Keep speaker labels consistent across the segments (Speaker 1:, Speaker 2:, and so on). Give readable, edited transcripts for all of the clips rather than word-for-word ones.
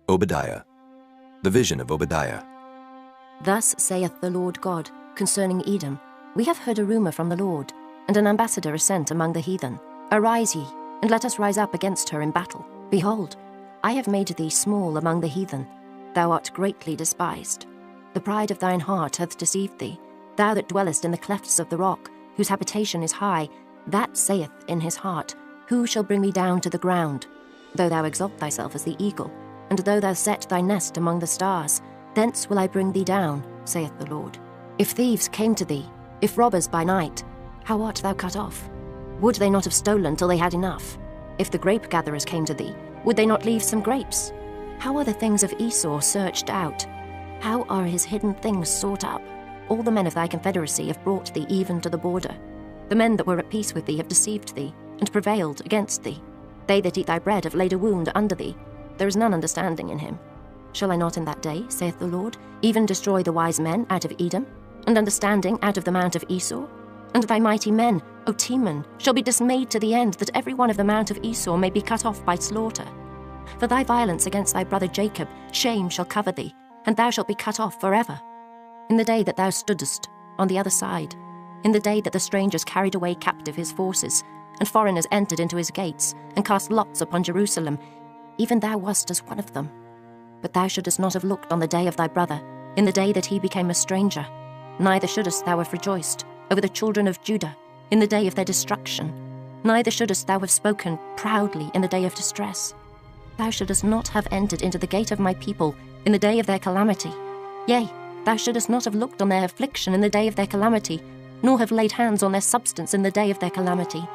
Speaker 1: Obadiah. The vision of Obadiah.
Speaker 2: Thus saith the Lord God concerning Edom, We have heard a rumor from the Lord, and an ambassador is sent among the heathen. Arise ye, and let us rise up against her in battle. Behold, I have made thee small among the heathen. Thou art greatly despised. The pride of thine heart hath deceived thee. Thou that dwellest in the clefts of the rock, whose habitation is high, that saith in his heart, Who shall bring me down to the ground? Though thou exalt thyself as the eagle, and though thou set thy nest among the stars, thence will I bring thee down, saith the Lord. If thieves came to thee, if robbers by night, how art thou cut off? Would they not have stolen till they had enough? If the grape gatherers came to thee, would they not leave some grapes? How are the things of Esau searched out? How are his hidden things sought up? All the men of thy confederacy have brought thee even to the border. The men that were at peace with thee have deceived thee, and prevailed against thee. They that eat thy bread have laid a wound under thee. There is none understanding in him. Shall I not in that day, saith the Lord, even destroy the wise men out of Edom, and understanding out of the mount of Esau? And thy mighty men, O Teman, shall be dismayed to the end, that every one of the mount of Esau may be cut off by slaughter. For thy violence against thy brother Jacob, shame shall cover thee, and thou shalt be cut off forever. In the day that thou stoodest on the other side, in the day that the strangers carried away captive his forces, and foreigners entered into his gates, and cast lots upon Jerusalem, even thou wast as one of them. But thou shouldest not have looked on the day of thy brother, in the day that he became a stranger, neither shouldest thou have rejoiced over the children of Judah in the day of their destruction, neither shouldest thou have spoken proudly in the day of distress. Thou shouldest not have entered into the gate of my people in the day of their calamity. Yea, thou shouldest not have looked on their affliction in the day of their calamity, nor have laid hands on their substance in the day of their calamity.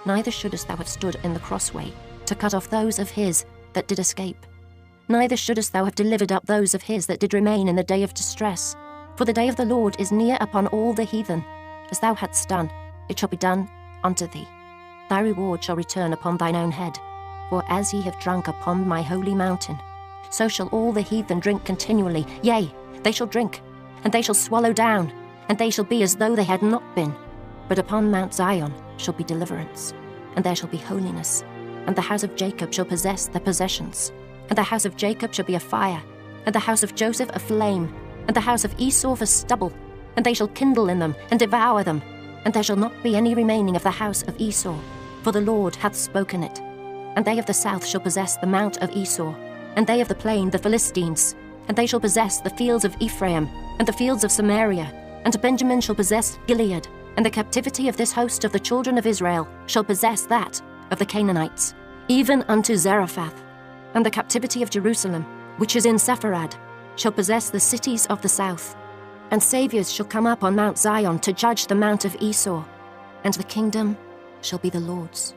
Speaker 2: Neither shouldest thou have stood in the crossway to cut off those of his that did escape. Neither shouldest thou have delivered up those of his that did remain in the day of distress. For the day of the Lord is near upon all the heathen. As thou hadst done, it shall be done unto thee. Thy reward shall return upon thine own head. For as ye have drunk upon my holy mountain, so shall all the heathen drink continually. Yea, they shall drink, and they shall swallow down, and they shall be as though they had not been. But upon Mount Zion shall be deliverance, and there shall be holiness, and the house of Jacob shall possess their possessions. And the house of Jacob shall be a fire, and the house of Joseph a flame, and the house of Esau for stubble, and they shall kindle in them, and devour them. And there shall not be any remaining of the house of Esau, for the Lord hath spoken it. And they of the south shall possess the mount of Esau, and they of the plain the Philistines. And they shall possess the fields of Ephraim, and the fields of Samaria. And Benjamin shall possess Gilead, and the captivity of this host of the children of Israel shall possess that of the Canaanites, even unto Zarephath. And the captivity of Jerusalem, which is in Sepharad, shall possess the cities of the south. And saviours shall come up on Mount Zion to judge the mount of Esau, and the kingdom shall be the Lord's.